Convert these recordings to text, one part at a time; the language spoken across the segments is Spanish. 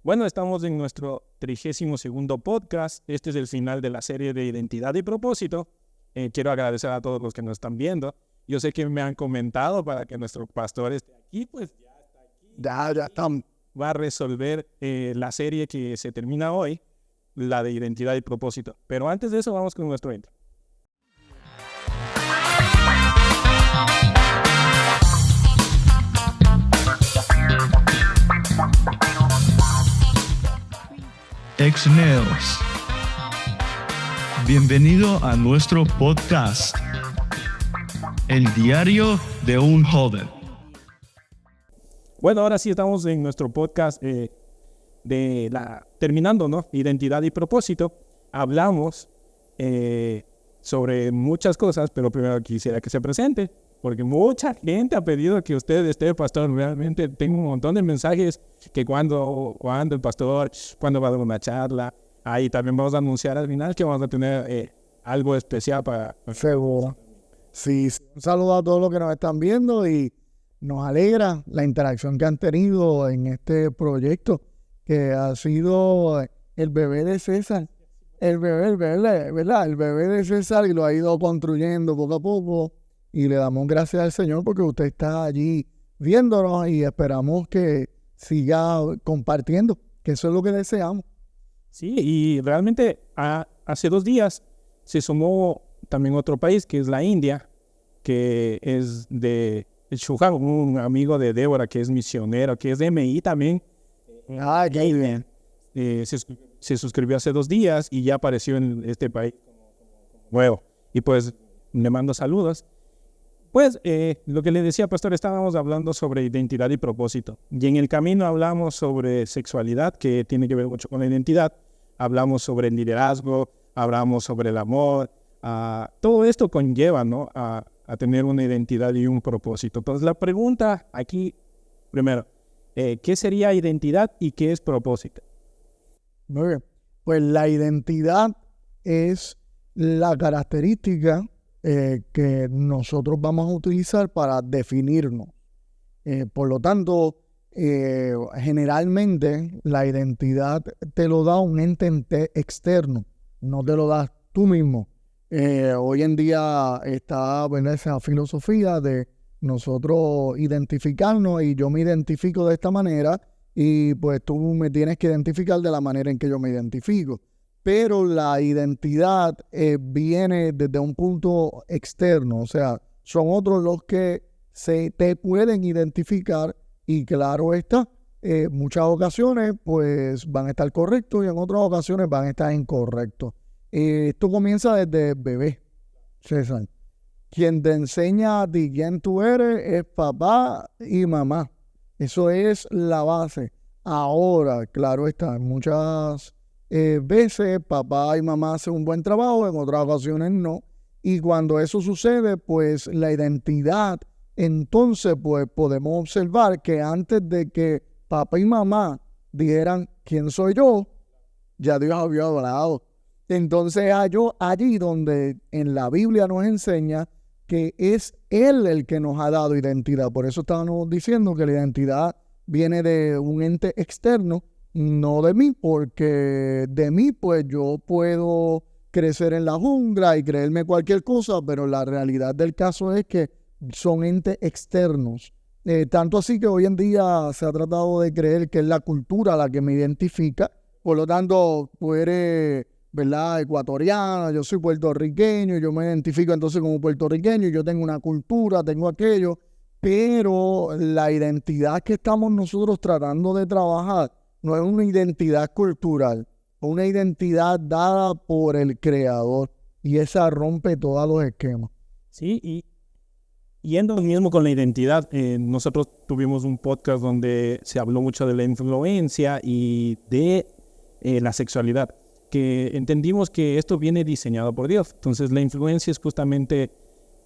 Bueno, estamos en nuestro 32º podcast. Este es el final de la serie de Identidad y Propósito. Quiero agradecer a todos los que nos están viendo. Yo sé que me han comentado para que nuestro pastor esté aquí, pues ya está aquí. Ya estamos. Va a resolver la serie que se termina hoy, la de Identidad y Propósito. Pero antes de eso, vamos con nuestro intro. Ex-Neos. Bienvenido a nuestro podcast, El Diario de un Joven. Seguro. Sí, un saludo a todos los que nos están viendo y nos alegra la interacción que han tenido en este proyecto, que ha sido el bebé de César. El bebé, ¿verdad? El bebé de César, y lo ha ido construyendo poco a poco. Y le damos gracias al Señor porque usted está allí viéndonos y esperamos que siga compartiendo, que eso es lo que deseamos. Sí, y realmente hace 2 días se sumó también otro país, que es la India, que es de Shuhan, un amigo de Débora, que es misionero, que es de MI también. Ah, qué bien. Se suscribió hace 2 días y ya apareció en este país nuevo. Y pues le mando saludos. Pues lo que le decía, pastor, estábamos hablando sobre identidad y propósito. Y en el camino hablamos sobre sexualidad, que tiene que ver mucho con la identidad. Hablamos sobre el liderazgo, hablamos sobre el amor. Todo esto conlleva, ¿no?, a tener una identidad y un propósito. Entonces la pregunta aquí, primero, ¿qué sería identidad y qué es propósito? Muy bien. Pues la identidad es la característica que nosotros vamos a utilizar para definirnos. Por lo tanto, generalmente la identidad te lo da un ente externo, no te lo das tú mismo. Hoy en día está, ¿verdad?, esa filosofía de nosotros identificarnos, y yo me identifico de esta manera y pues tú me tienes que identificar de la manera en que yo me identifico. Pero la identidad viene desde un punto externo, o sea, son otros los que te pueden identificar, y claro está, muchas ocasiones pues van a estar correctos y en otras ocasiones van a estar incorrectos. Esto comienza desde bebé, César. Quien te enseña a ti quién tú eres es papá y mamá. Eso es la base. Ahora, claro está, muchas veces papá y mamá hacen un buen trabajo, en otras ocasiones no. Y cuando eso sucede, pues la identidad, entonces pues podemos observar que antes de que papá y mamá dijeran quién soy yo, ya Dios había hablado. Entonces allí donde en la Biblia nos enseña que es Él el que nos ha dado identidad. Por eso estábamos diciendo que la identidad viene de un ente externo, no de mí, porque de mí pues yo puedo crecer en la jungla y creerme cualquier cosa, pero la realidad del caso es que son entes externos. Tanto así que hoy en día se ha tratado de creer que es la cultura la que me identifica. Por lo tanto, tú eres, ¿verdad?, ecuatoriano, yo soy puertorriqueño, yo me identifico entonces como puertorriqueño, yo tengo una cultura, tengo aquello, pero la identidad que estamos nosotros tratando de trabajar no es una identidad cultural, es una identidad dada por el Creador, y esa rompe todos los esquemas. Sí, y yendo mismo con la identidad, nosotros tuvimos un podcast donde se habló mucho de la influencia y de la sexualidad, que entendimos que esto viene diseñado por Dios. Entonces la influencia es justamente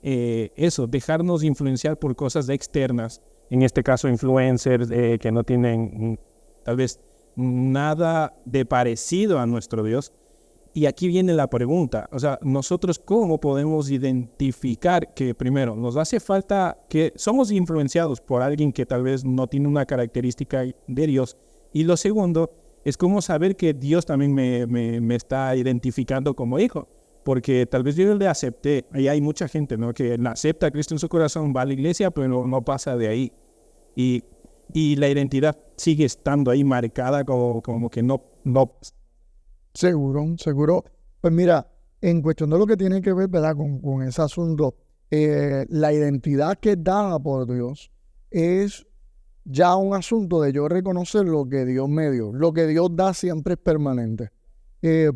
eso, dejarnos influenciar por cosas externas, en este caso influencers que no tienen tal vez nada de parecido a nuestro Dios. Y aquí viene la pregunta, o sea, nosotros cómo podemos identificar que primero nos hace falta, que somos influenciados por alguien que tal vez no tiene una característica de Dios, y lo segundo, es como saber que Dios también me está identificando como hijo. Porque tal vez yo le acepté, y hay mucha gente, ¿no?, que la acepta a Cristo en su corazón, va a la iglesia, pero no pasa de ahí. Y la identidad sigue estando ahí marcada como que no. Seguro. Pues mira, en cuestión de lo que tiene que ver, ¿verdad?, con ese asunto, la identidad que es dada por Dios es ya un asunto de yo reconocer lo que Dios me dio. Lo que Dios da siempre es permanente.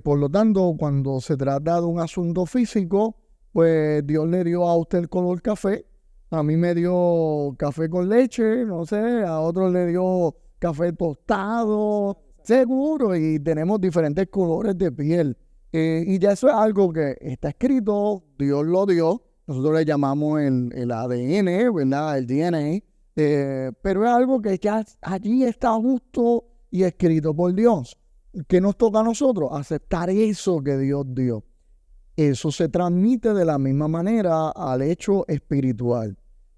Por lo tanto, cuando se trata de un asunto físico, pues Dios le dio a usted el color café, a mí me dio café con leche, no sé, a otros le dio café tostado, seguro, y tenemos diferentes colores de piel. Y ya eso es algo que está escrito, Dios lo dio, nosotros le llamamos el ADN, ¿verdad?, el DNA, pero es algo que ya allí está justo y escrito por Dios. ¿Qué nos toca a nosotros? Aceptar eso que Dios dio. Eso se transmite de la misma manera al hecho espiritual.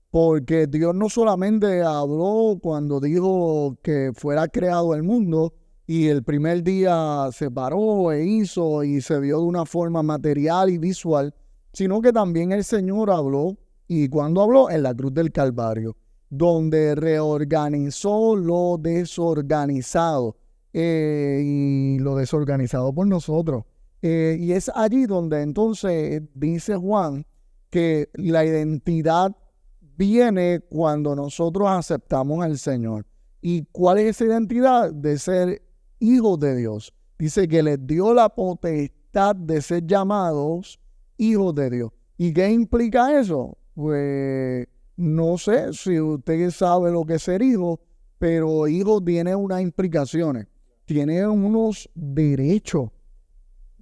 Porque Dios no solamente habló cuando dijo que fuera creado el mundo y el primer día se paró e hizo y se vio de una forma material y visual, sino que también el Señor habló, y cuando habló, en la cruz del Calvario, donde reorganizó lo desorganizado. Y lo desorganizado por nosotros. Y es allí donde entonces dice Juan que la identidad viene cuando nosotros aceptamos al Señor. ¿Y cuál es esa identidad? De ser hijos de Dios. Dice que les dio la potestad de ser llamados hijos de Dios. ¿Y qué implica eso? Pues no sé si usted sabe lo que es ser hijo, pero hijo tiene unas implicaciones. Tiene unos derechos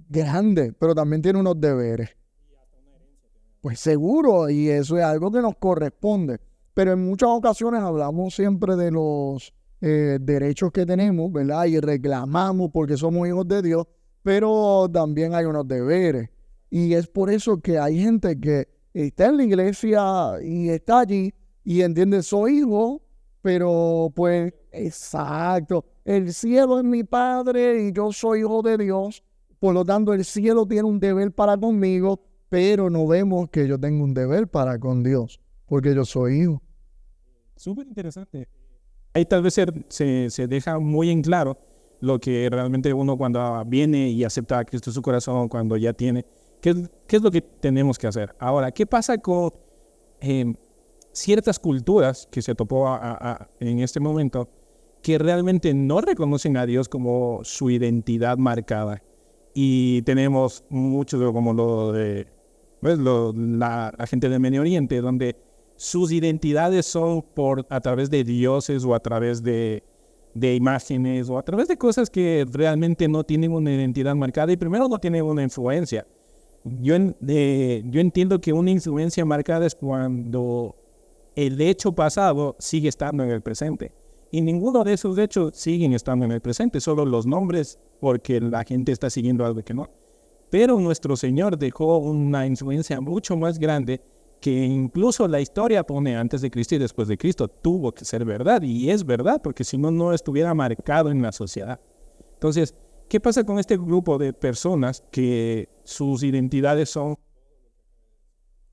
grandes, pero también tiene unos deberes. Pues seguro, y eso es algo que nos corresponde. Pero en muchas ocasiones hablamos siempre de los derechos que tenemos, ¿verdad? Y reclamamos porque somos hijos de Dios, pero también hay unos deberes. Y es por eso que hay gente que está en la iglesia y está allí y entiende, soy hijo, pero pues, exacto, el cielo es mi padre y yo soy hijo de Dios, por lo tanto el cielo tiene un deber para conmigo, pero no vemos que yo tengo un deber para con Dios, porque yo soy hijo. Súper interesante. Ahí tal vez se deja muy en claro lo que realmente uno cuando viene y acepta a Cristo en su corazón, cuando ya tiene, ¿qué es lo que tenemos que hacer? Ahora, ¿qué pasa con ciertas culturas que se topó en este momento que realmente no reconocen a Dios como su identidad marcada? Y tenemos mucho como lo de la gente del Medio Oriente, donde sus identidades son a través de dioses o a través de imágenes o a través de cosas que realmente no tienen una identidad marcada y primero no tienen una influencia. Yo entiendo que una influencia marcada es cuando el hecho pasado sigue estando en el presente. Y ninguno de esos hechos siguen estando en el presente, solo los nombres porque la gente está siguiendo algo que no. Pero nuestro Señor dejó una influencia mucho más grande que incluso la historia pone antes de Cristo y después de Cristo. Tuvo que ser verdad y es verdad porque si no, no estuviera marcado en la sociedad. Entonces, ¿qué pasa con este grupo de personas que sus identidades son?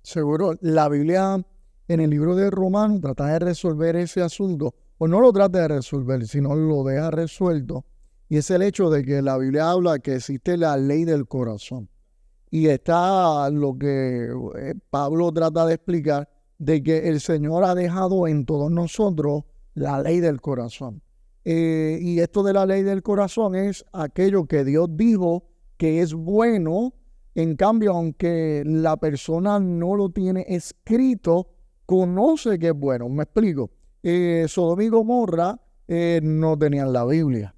Seguro, la Biblia en el libro de Romanos trata de resolver ese asunto, o no lo trata de resolver, sino lo deja resuelto. Y es el hecho de que la Biblia habla que existe la ley del corazón. Y está lo que Pablo trata de explicar, de que el Señor ha dejado en todos nosotros la ley del corazón. Y esto de la ley del corazón es aquello que Dios dijo que es bueno. En cambio, aunque la persona no lo tiene escrito, conoce que es bueno. Me explico. Sodoma y Gomorra no tenían la Biblia.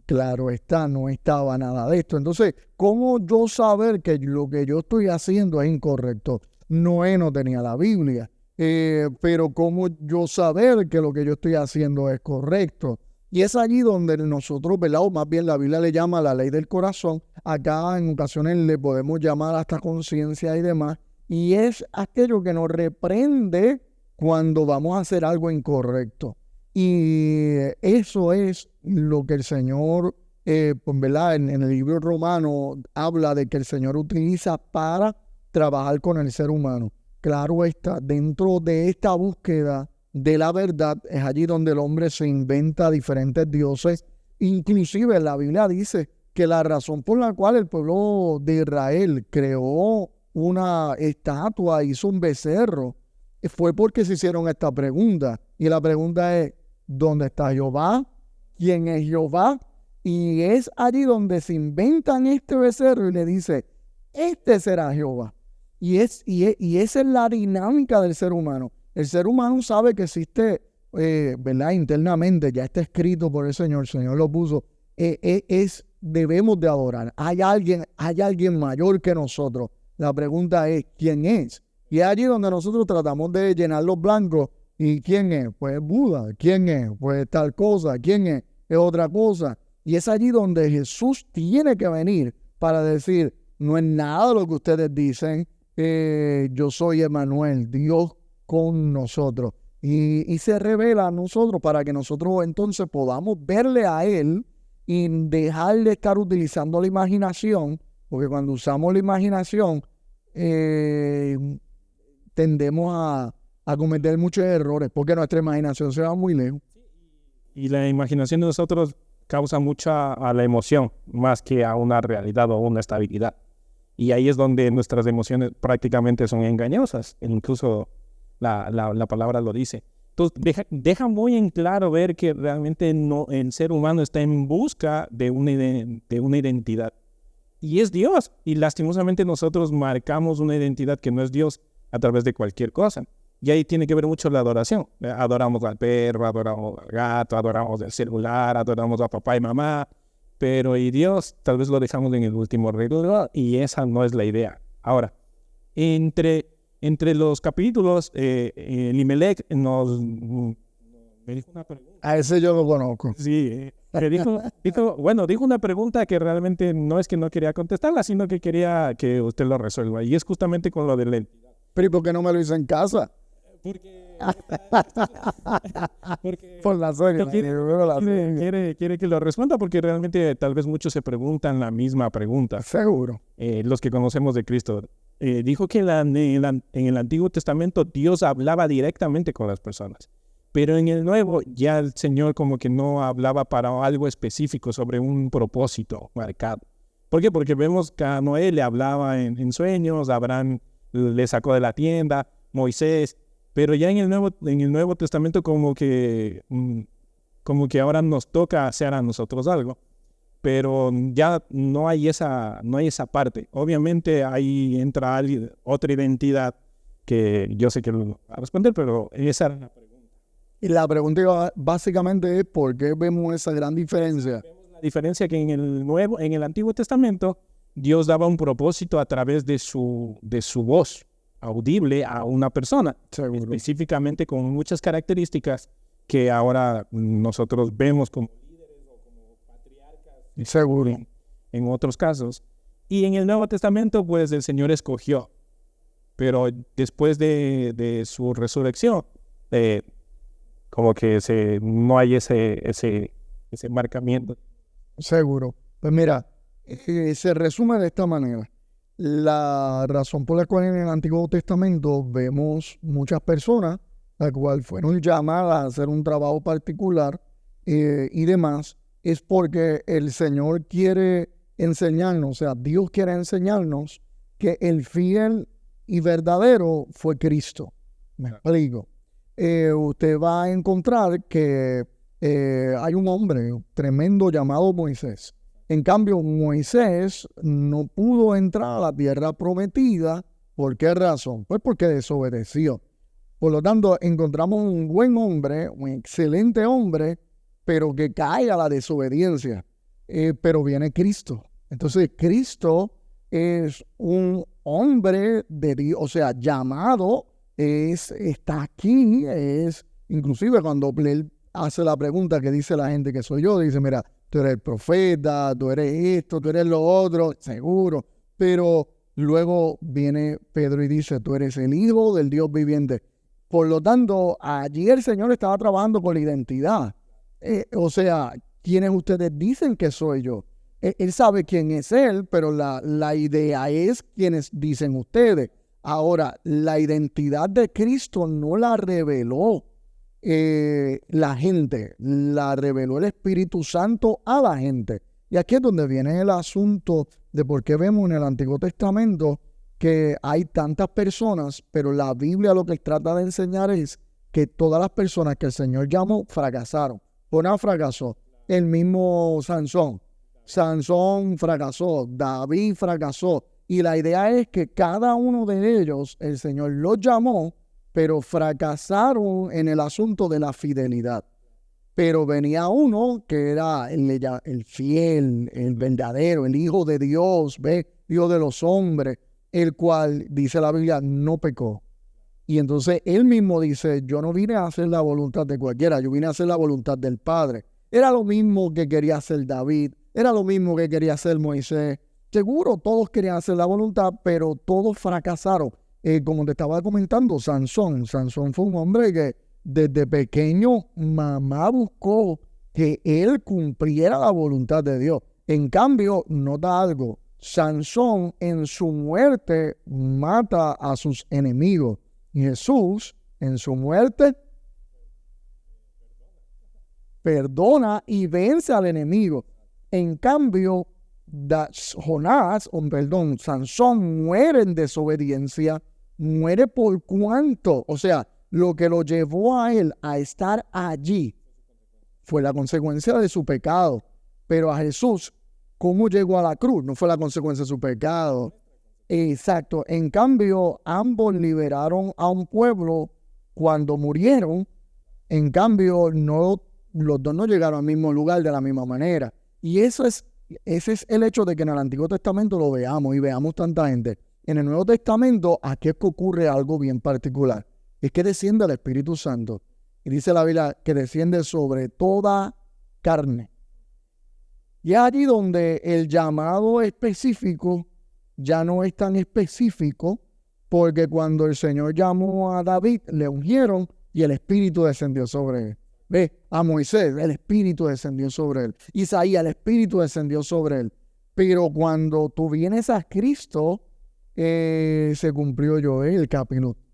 Claro está, no estaba nada de esto. Entonces, ¿cómo yo saber que lo que yo estoy haciendo es incorrecto? Noé no tenía la Biblia. Pero ¿cómo yo saber que lo que yo estoy haciendo es correcto? Y es allí donde nosotros, ¿verdad? O más bien la Biblia le llama la ley del corazón. Acá en ocasiones le podemos llamar hasta conciencia y demás. Y es aquello que nos reprende cuando vamos a hacer algo incorrecto. Y eso es lo que el Señor, pues, ¿verdad? En el libro romano habla de que el Señor utiliza para trabajar con el ser humano. Claro está, dentro de esta búsqueda de la verdad es allí donde el hombre se inventa diferentes dioses. Inclusive la Biblia dice que la razón por la cual el pueblo de Israel creó una estatua, hizo un becerro, fue porque se hicieron esta pregunta. Y la pregunta es, ¿dónde está Jehová? ¿Quién es Jehová? Y es allí donde se inventan este becerro y le dice, este será Jehová. Y esa es la dinámica del ser humano. El ser humano sabe que existe, ¿verdad? Internamente, ya está escrito por el Señor lo puso, debemos de adorar. Hay alguien mayor que nosotros. La pregunta es, ¿quién es? Y es allí donde nosotros tratamos de llenar los blancos. ¿Y quién es? Pues Buda. ¿Quién es? Pues tal cosa. ¿Quién es? Es otra cosa. Y es allí donde Jesús tiene que venir para decir, no es nada lo que ustedes dicen, yo soy Emmanuel, Dios con nosotros. Y se revela a nosotros para que nosotros entonces podamos verle a Él y dejar de estar utilizando la imaginación, porque cuando usamos la imaginación tendemos a cometer muchos errores, porque nuestra imaginación se va muy lejos. Y la imaginación de nosotros causa mucha a la emoción, más que a una realidad o una estabilidad. Y ahí es donde nuestras emociones prácticamente son engañosas. Incluso la palabra lo dice. Entonces, deja muy en claro ver que realmente el ser humano está en busca de una identidad. Y es Dios. Y lastimosamente nosotros marcamos una identidad que no es Dios a través de cualquier cosa. Y ahí tiene que ver mucho la adoración. Adoramos al perro, adoramos al gato, adoramos el celular, adoramos a papá y mamá. Pero y Dios tal vez lo dejamos en el último renglón y esa no es la idea. Ahora, entre los capítulos, Limelec me dijo una pregunta. A ese yo lo conozco. Sí, dijo una pregunta que realmente no es que no quería contestarla, sino que quería que usted lo resuelva. Y es justamente con lo de la identidad. Pero ¿y por qué no me lo hizo en casa? Porque Por la serie. Quiere que lo responda porque realmente tal vez muchos se preguntan la misma pregunta. Seguro. Los que conocemos de Cristo. Dijo que en el Antiguo Testamento Dios hablaba directamente con las personas. Pero en el Nuevo ya el Señor como que no hablaba para algo específico sobre un propósito marcado. ¿Por qué? Porque vemos que a Noé le hablaba en sueños, Abraham le sacó de la tienda, Moisés. Pero ya en el Nuevo Testamento como que ahora nos toca hacer a nosotros algo. Pero ya no hay esa parte. Obviamente ahí entra otra identidad que yo sé que lo va a responder, pero esa era la pregunta. Y la pregunta básicamente es ¿por qué vemos esa gran diferencia? Vemos la diferencia que en el Antiguo Testamento, Dios daba un propósito a través de su voz audible a una persona, Seguro. Específicamente con muchas características que ahora nosotros vemos como líderes o como patriarcas. Seguro. En otros casos. Y en el Nuevo Testamento, pues el Señor escogió. Pero después de su resurrección, como que no hay ese marcamiento. Seguro. Pues mira, se resume de esta manera. La razón por la cual en el Antiguo Testamento vemos muchas personas, las cuales fueron llamadas a hacer un trabajo particular y demás, es porque el Señor quiere enseñarnos, o sea, Dios quiere enseñarnos que el fiel y verdadero fue Cristo. Me explico. Usted va a encontrar que hay un hombre tremendo llamado Moisés. En cambio, Moisés no pudo entrar a la tierra prometida. ¿Por qué razón? Pues porque desobedeció. Por lo tanto, encontramos un buen hombre, un excelente hombre, pero que cae a la desobediencia. Pero viene Cristo. Entonces, Cristo es un hombre de Dios, o sea, llamado, está aquí, inclusive cuando él hace la pregunta que dice la gente que soy yo, dice, mira, tú eres el profeta, tú eres esto, tú eres lo otro, seguro. Pero luego viene Pedro y dice, tú eres el Hijo del Dios viviente. Por lo tanto, allí el Señor estaba trabajando con la identidad. O sea, ¿quiénes ustedes dicen que soy yo? Él sabe quién es Él, pero la idea es quiénes dicen ustedes. Ahora, la identidad de Cristo no la reveló la gente, la reveló el Espíritu Santo a la gente. Y aquí es donde viene el asunto de por qué vemos en el Antiguo Testamento que hay tantas personas, pero la Biblia lo que trata de enseñar es que todas las personas que el Señor llamó fracasaron. Jonás fracasó, el mismo Sansón fracasó, David fracasó. Y la idea es que cada uno de ellos, el Señor los llamó, pero fracasaron en el asunto de la fidelidad. Pero venía uno que era el fiel, el verdadero, el Hijo de Dios, Dios de los hombres, el cual, dice la Biblia, no pecó. Y entonces él mismo dice, yo no vine a hacer la voluntad de cualquiera, yo vine a hacer la voluntad del Padre. Era lo mismo que quería hacer David, era lo mismo que quería hacer Moisés. Seguro todos querían hacer la voluntad, pero todos fracasaron. Como te estaba comentando, Sansón fue un hombre que desde pequeño mamá buscó que él cumpliera la voluntad de Dios. En cambio, nota algo, Sansón en su muerte mata a sus enemigos. Y Jesús en su muerte perdona y vence al enemigo. En cambio, Sansón muere en desobediencia, muere por cuanto, o sea, lo que lo llevó a él a estar allí fue la consecuencia de su pecado. Pero a Jesús, ¿cómo llegó a la cruz? No fue la consecuencia de su pecado. Exacto. En cambio, ambos liberaron a un pueblo cuando murieron. En cambio, los dos no llegaron al mismo lugar de la misma manera. Y ese es el hecho de que en el Antiguo Testamento lo veamos y veamos tanta gente. En el Nuevo Testamento, aquí es que ocurre algo bien particular. Es que desciende el Espíritu Santo. Y dice la Biblia que desciende sobre toda carne. Y es allí donde el llamado específico ya no es tan específico, porque cuando el Señor llamó a David, le ungieron y el Espíritu descendió sobre él. A Moisés, el Espíritu descendió sobre él. Isaías, el Espíritu descendió sobre él. Pero cuando tú vienes a Cristo, se cumplió Joel,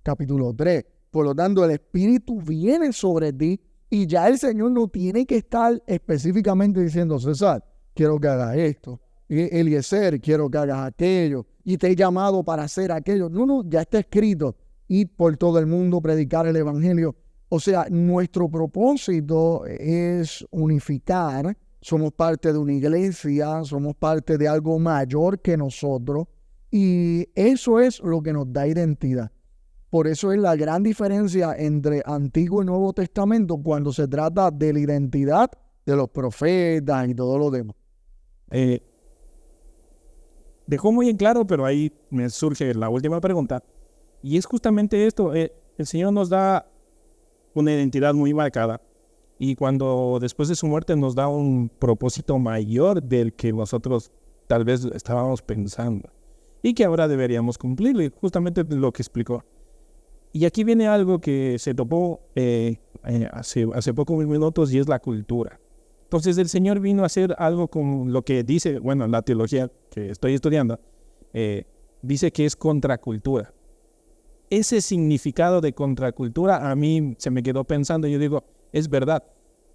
capítulo 3. Por lo tanto, el Espíritu viene sobre ti y ya el Señor no tiene que estar específicamente diciendo, César, quiero que hagas esto. Eliezer, quiero que hagas aquello. Y te he llamado para hacer aquello. No, ya está escrito. Ir por todo el mundo, predicar el Evangelio. O sea, nuestro propósito es unificar. Somos parte de una iglesia, somos parte de algo mayor que nosotros. Y eso es lo que nos da identidad. Por eso es la gran diferencia entre Antiguo y Nuevo Testamento cuando se trata de la identidad de los profetas y todo lo demás. Dejó muy en claro, pero ahí me surge la última pregunta. Y es justamente esto. El Señor nos da una identidad muy marcada. Y cuando después de su muerte nos da un propósito mayor del que nosotros tal vez estábamos pensando. Y que ahora deberíamos cumplirlo. Justamente lo que explicó. Y aquí viene algo que se topó hace pocos minutos y es la cultura. Entonces el Señor vino a hacer algo con lo que dice, bueno, la teología que estoy estudiando, dice que es contracultura. Ese significado de contracultura a mí se me quedó pensando, yo digo, es verdad,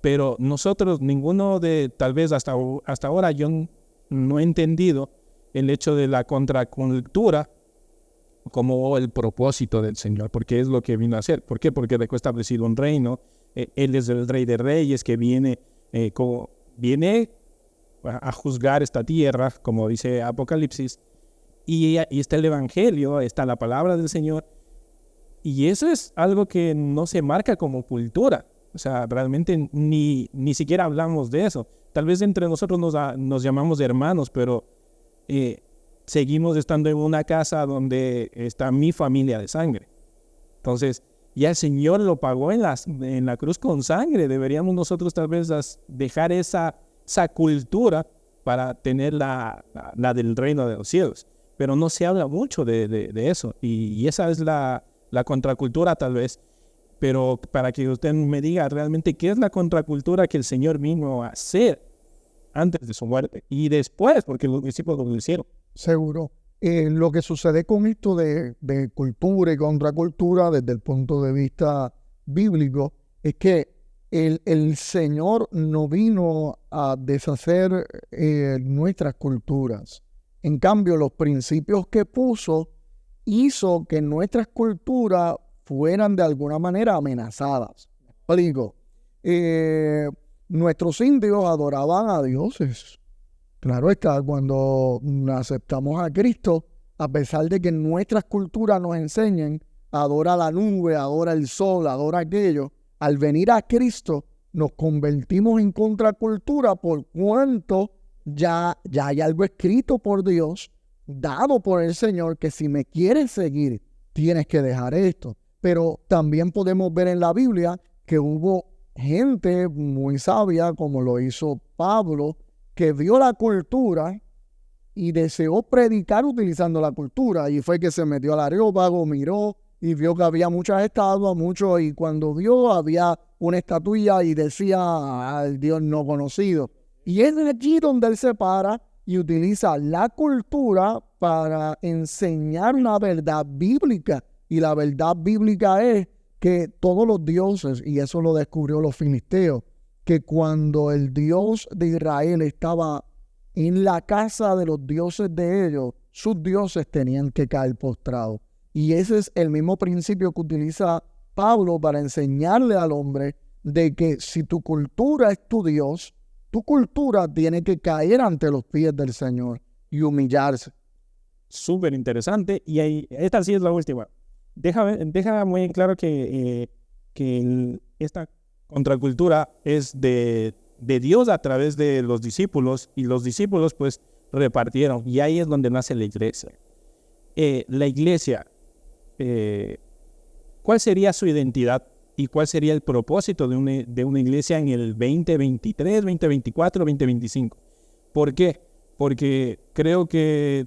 pero nosotros, ninguno de, tal vez hasta ahora yo no he entendido el hecho de la contracultura como el propósito del Señor, porque es lo que vino a hacer. ¿Por qué? Porque dejó establecido un reino. Él es el Rey de Reyes que viene a juzgar esta tierra, como dice Apocalipsis, y está el Evangelio, está la palabra del Señor, y eso es algo que no se marca como cultura. O sea, realmente ni siquiera hablamos de eso. Tal vez entre nosotros nos llamamos hermanos, pero seguimos estando en una casa donde está mi familia de sangre. Entonces, ya el Señor lo pagó en la cruz con sangre. Deberíamos nosotros tal vez dejar esa cultura para tener la del reino de los cielos. Pero no se habla mucho de eso. Y esa es la contracultura tal vez. pero para que usted me diga realmente qué es la contracultura que el Señor vino a hacer antes de su muerte y después, porque los discípulos lo hicieron. Seguro. Lo que sucede con esto de cultura y contracultura desde el punto de vista bíblico es que el Señor no vino a deshacer nuestras culturas. En cambio, los principios que puso hizo que nuestras culturas fueran de alguna manera amenazadas. Explico. Nuestros indios adoraban a dioses. Claro está, cuando aceptamos a Cristo, a pesar de que nuestras culturas nos enseñen, adora la nube, adora el sol, adora aquello, al venir a Cristo nos convertimos en contracultura por cuanto ya hay algo escrito por Dios, dado por el Señor, que si me quieres seguir, tienes que dejar esto. Pero también podemos ver en la Biblia que hubo gente muy sabia, como lo hizo Pablo, que vio la cultura y deseó predicar utilizando la cultura. Y fue que se metió al Areópago, miró y vio que había muchas estatuas, y cuando vio había una estatuilla y decía al Dios no conocido. Y es allí donde él se para y utiliza la cultura para enseñar una verdad bíblica. Y la verdad bíblica es que todos los dioses, y eso lo descubrió los filisteos, que cuando el Dios de Israel estaba en la casa de los dioses de ellos, sus dioses tenían que caer postrados. Y ese es el mismo principio que utiliza Pablo para enseñarle al hombre de que si tu cultura es tu Dios, tu cultura tiene que caer ante los pies del Señor y humillarse. Súper interesante. Y ahí, esta sí es la última. Deja muy claro que esta contracultura es de Dios a través de los discípulos, y los discípulos pues repartieron, y ahí es donde nace la iglesia. La iglesia, ¿cuál sería su identidad y cuál sería el propósito de una iglesia en el 2023, 2024, 2025? ¿Por qué? Porque creo que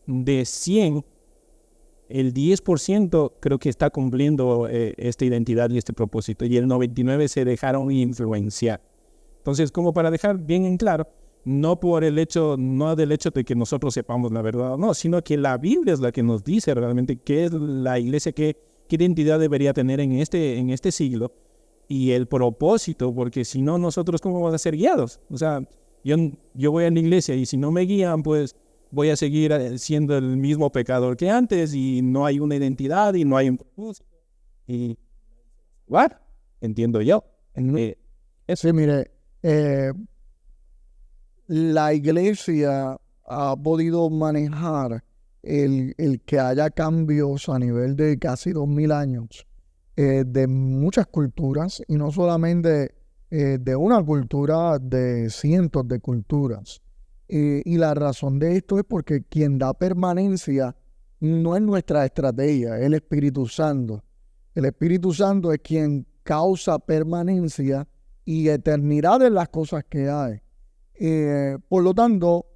de 100, el 10% creo que está cumpliendo esta identidad y este propósito, y el 99% se dejaron influenciar. Entonces, como para dejar bien en claro, no del hecho de que nosotros sepamos la verdad o no, sino que la Biblia es la que nos dice realmente qué es la iglesia, qué identidad debería tener en este siglo, y el propósito, porque si no, nosotros ¿cómo vamos a ser guiados? O sea, yo voy a la iglesia y si no me guían, pues voy a seguir siendo el mismo pecador que antes, y no hay una identidad y no hay un propósito. Y, ¿what? Entiendo yo. Sí, mire, la iglesia ha podido manejar el que haya cambios a nivel de casi 2000 años de muchas culturas, y no solamente de una cultura, de cientos de culturas. Y la razón de esto es porque quien da permanencia no es nuestra estrategia, es el Espíritu Santo. El Espíritu Santo es quien causa permanencia y eternidad en las cosas que hay. Por lo tanto,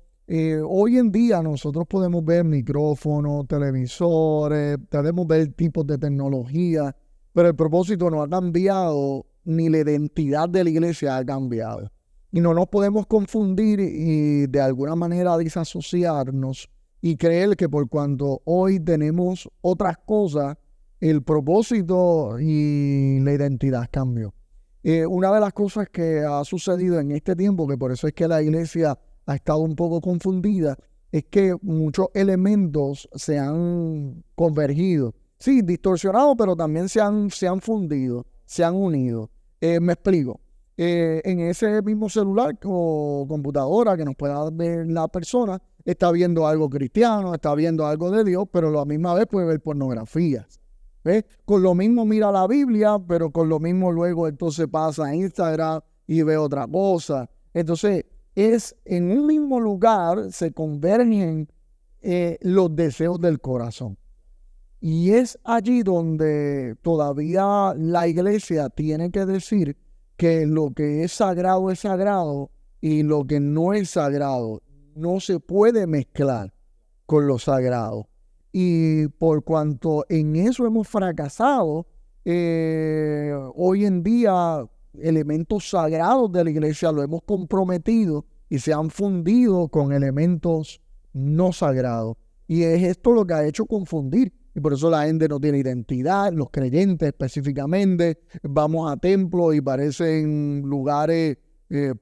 hoy en día nosotros podemos ver micrófonos, televisores, podemos ver tipos de tecnología, pero el propósito no ha cambiado, ni la identidad de la iglesia ha cambiado. Y no nos podemos confundir y de alguna manera disasociarnos y creer que por cuanto hoy tenemos otras cosas, el propósito y la identidad cambió. Una de las cosas que ha sucedido en este tiempo, que por eso es que la iglesia ha estado un poco confundida, es que muchos elementos se han convergido. Sí, distorsionado, pero también se han fundido, se han unido. Me explico. En ese mismo celular o computadora que nos pueda ver la persona, está viendo algo cristiano, está viendo algo de Dios, pero a la misma vez puede ver pornografía. ¿Ves? Con lo mismo mira la Biblia, pero con lo mismo luego entonces pasa a Instagram y ve otra cosa. Entonces, es en un mismo lugar se convergen los deseos del corazón. Y es allí donde todavía la iglesia tiene que decir que lo que es sagrado y lo que no es sagrado no se puede mezclar con lo sagrado. Y por cuanto en eso hemos fracasado, hoy en día elementos sagrados de la iglesia lo hemos comprometido y se han fundido con elementos no sagrados. Y es esto lo que ha hecho confundir. Y por eso la gente no tiene identidad, los creyentes específicamente. Vamos a templos y parecen lugares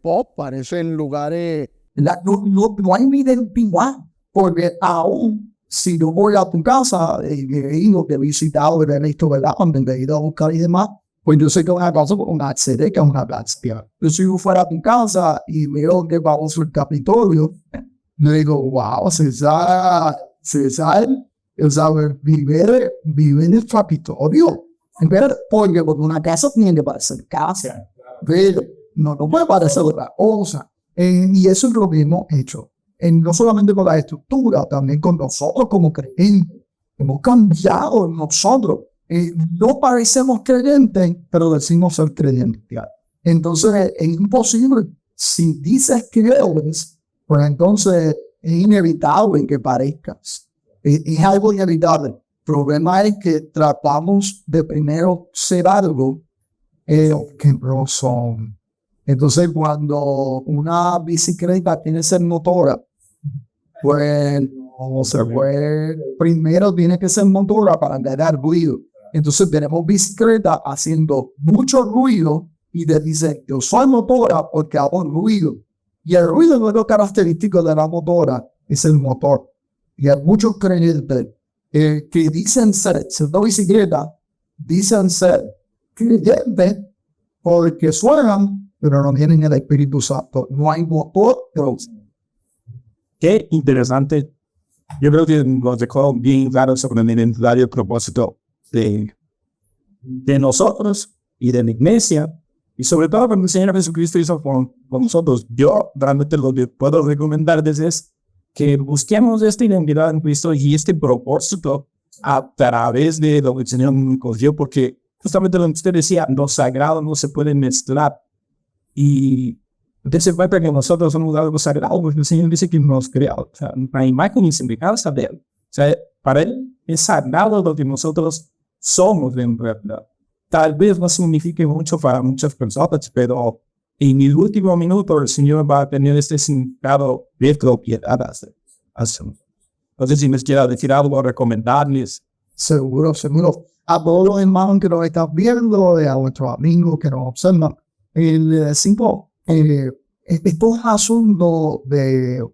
pop, parecen lugares... No hay identidad, porque aún si yo voy a tu casa y he ido, te he visitado, he visto, ¿verdad? Donde he ido a buscar y demás, pues yo sé que una cosa con una sede, que es una blasfemia. Pero si yo fuera a tu casa y veo que vamos al Capitolio, me digo, wow, César, o sea, vive en el Capitolio. Porque una casa tiene que parecer casa, pero no puede parecer otra cosa. Y eso es lo que hemos hecho. No solamente con la estructura, también con nosotros como creyentes. Hemos cambiado nosotros. No parecemos creyentes, pero decimos ser creyentes. Entonces es imposible. Si dices que eres, pues entonces es inevitable que parezcas. Es algo inevitable. El problema es que tratamos de primero ser algo que no son. Entonces, cuando una bicicleta tiene que ser motora, pues primero tiene que ser motora para dar ruido. Entonces, tenemos bicicleta haciendo mucho ruido y te dicen, yo soy motora porque hago ruido. Y el ruido no es lo característico de la motora, es el motor. Y hay muchos creyentes que dicen ser, siendo bicicleta, dicen ser creyentes porque suenan, pero no tienen el Espíritu Santo. No hay motor. Qué interesante. Yo creo que nos dejó bien claro sobre la identidad y el propósito de nosotros y de la iglesia. Y sobre todo cuando el Señor Jesucristo hizo con nosotros. Yo realmente lo que puedo recomendarles es que busquemos esta identidad en Cristo y este propósito a través de lo que el Señor nos dio, porque justamente lo que usted decía, lo sagrado no se puede mezclar. Y usted se cuenta que nosotros somos algo sagrado, porque el Señor dice que nos creó, o sea, la imagen y semejanza de Él. O sea, para Él es sagrado lo que nosotros somos en realidad. Tal vez no signifique mucho para muchas personas, pero en el último minuto el Señor va a tener este significado de propiedad. Entonces, si les quiero decir algo, recomendarles. Seguro. A todos los hermanos que nos están viendo, a nuestros amigos que nos observan, le decimos, estos asuntos de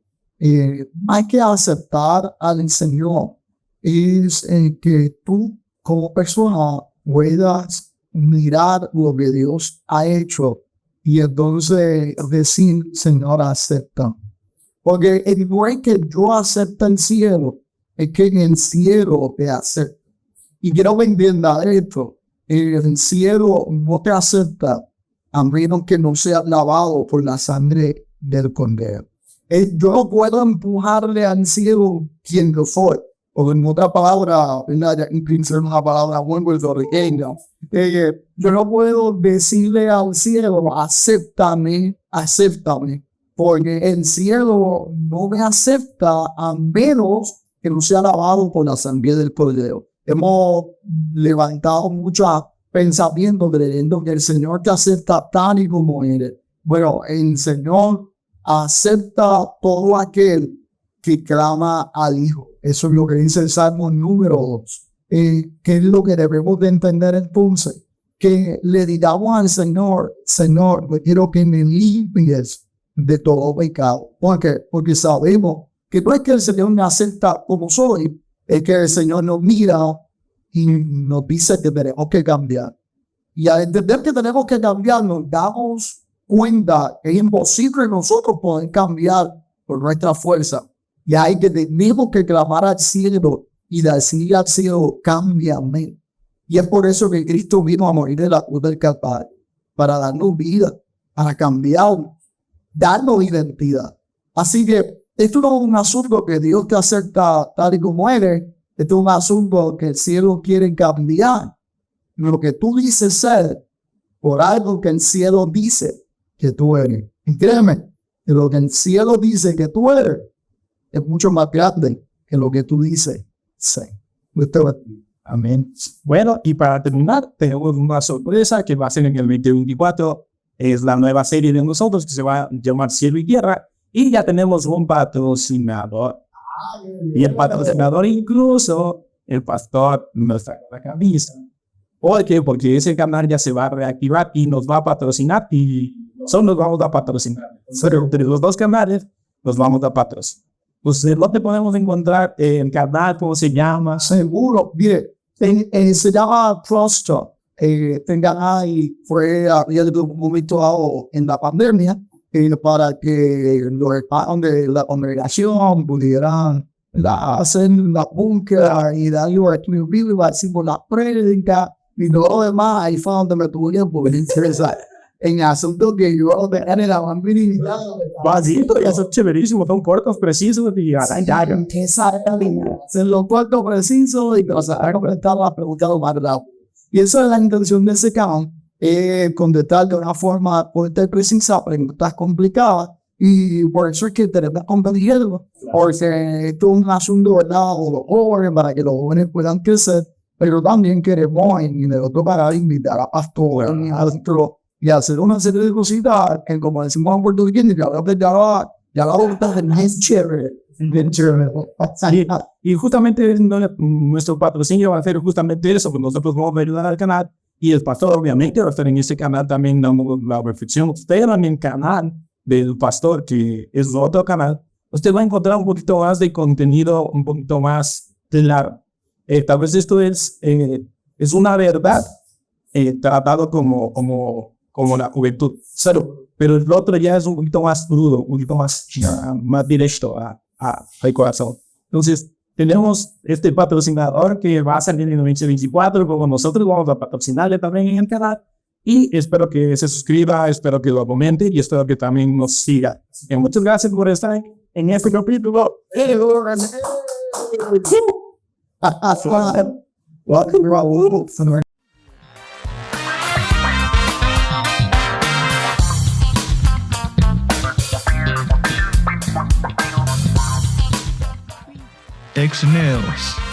hay que aceptar al Señor, es que tú como persona puedas mirar lo que Dios ha hecho y entonces decir, Señor, acepta. Porque no es que yo acepte el cielo, es que en el cielo te acepta. Y quiero que entiendan esto, el cielo no te acepta a menos que no sea lavado por la sangre del Cordero. Yo no puedo empujarle al cielo quien yo soy. O en otra palabra, una palabra muy puertorriqueña, yo no puedo decirle al cielo, acéptame, porque el cielo no me acepta a menos que no sea lavado por la sangre del Cordero. Hemos levantado muchos pensamientos creyendo que el Señor te acepta tal y como eres. Bueno, el Señor acepta todo aquel que clama al Hijo. Eso es lo que dice el Salmo número 2. ¿Qué es lo que debemos de entender entonces? Que le digamos al Señor, Señor, yo quiero que me limpies de todo pecado. ¿Por qué? Porque sabemos que no es que el Señor me acepta como soy, es que el Señor nos mira y nos dice que tenemos que cambiar. Y al entender que tenemos que cambiar, nos damos cuenta que es imposible nosotros poder cambiar por nuestra fuerza. Y hay que tenemos que clamar al cielo y decirle al cielo, cámbiame. Y es por eso que Cristo vino a morir en la cruz del Calvario, para darnos vida, para cambiarnos, darnos identidad. Así que esto no es un asunto que Dios te acepta tal y como eres. Esto es un asunto que el cielo quiere cambiar. Lo que tú dices ser, por algo que el cielo dice que tú eres. Y créeme, que lo que el cielo dice que tú eres es mucho más grande que lo que tú dices ser. Amén. Bueno, y para terminar, tenemos una sorpresa que va a ser en el 2024. Es la nueva serie de nosotros que se va a llamar Cielo y Tierra. Y ya tenemos un patrocinador. Y el patrocinador incluso, el pastor nos saca la camisa. ¿Por qué? Porque ese canal ya se va a reactivar y nos va a patrocinar y nosotros nos vamos a patrocinar. Pero entre los dos canales nos vamos a patrocinar. Usted no te podemos encontrar en el canal, ¿cómo se llama? Seguro, mire, se llama Prosto. Ahí fue había un momento dado en la pandemia para que los hermanos de la congregación pudieran hacer la búsqueda y darle un estudio bíblico, hicimos la prédica y todo lo demás. Ahí fue donde me tuvieron por interesar en asuntos que yo de la bambina. Vasito, ya son chéverísimos, son cortos, precisos y Se lo corto preciso y nos ha completado la pregunta más rápido. Y esa es la intención de ese canal, contestar de una forma precisa, preguntas complicadas, y por eso es que tenemos competido, porque esto es un asunto, ¿verdad?, de los jóvenes, para que los jóvenes puedan crecer, pero también queremos, en el otro para invitar a pastores, y hacer una serie de cositas, que como decimos en Puerto Rico, ya la voluntad es chévere. Y justamente nuestro patrocinio va a ser justamente eso, porque nosotros vamos a ayudar al canal y el pastor obviamente va a estar en este canal también dando la reflexión. Usted en el canal del pastor, que es otro canal, usted va a encontrar un poquito más de contenido, un poquito más claro. Tal vez esto es una verdad tratado como la juventud, pero el otro ya es un poquito más crudo, un poquito más directo al corazón. Entonces, tenemos este patrocinador que va a salir en el 2024, como nosotros vamos a patrocinarle también en el canal, y espero que se suscriba, espero que lo comente y espero que también nos siga. Y muchas gracias por estar en este capítulo. Ex-Neos.